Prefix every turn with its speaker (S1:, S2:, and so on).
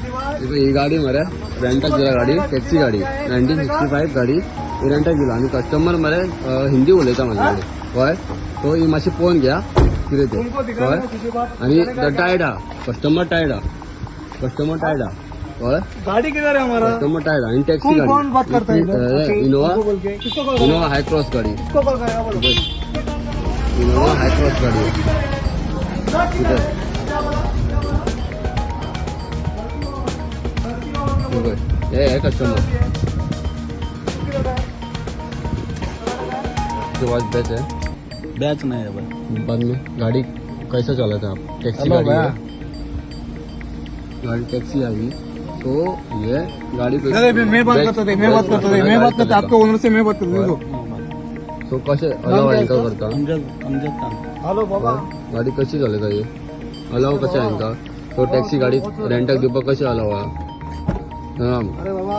S1: ही गाडी मरे रेंटक दिला गाडी टॅक्सी गाडी 1965 गाडी ही रेंटक दिला आणि कस्टमर मरे हिंदी उलयता माझ्या कडेन कळ्ळें सो ही मातशी पळोवन घ्या कितें तें कळ्ळें आणि टायर्ड आहा कस्टमर टायर्ड आहा कळ्ळें
S2: गाड़ी किधर है हमारा?
S1: कस्टमर टायर्ड आहा आणि टॅक्सी
S2: कौन कौन बात करता है इधर?
S1: गाडी
S2: किसको कॉल
S1: इनोवा हाय क्रॉस गाडी
S2: किसको कॉल करेगा बोलो?
S1: इनोवा हाय क्रॉस गाडी ये कस्टमर के पास बैच है
S2: बैच नहीं है भाई।
S1: बाद में गाड़ी कैसा चलाते हैं आप टैक्सी गाड़ी है गाड़ी टैक्सी आ गई तो ये गाड़ी पे
S2: अरे मैं बात करता था आपके ओनर से मैं बात करता था।
S1: तो कसे अलाव आहे का करता
S2: हेलो बाबा
S1: गाडी कशी चालता ये अलाव कशा आहे का तो टॅक्सी गाडी रेंटक दिवपाक कशें अलाव आहा
S2: अरे बाबा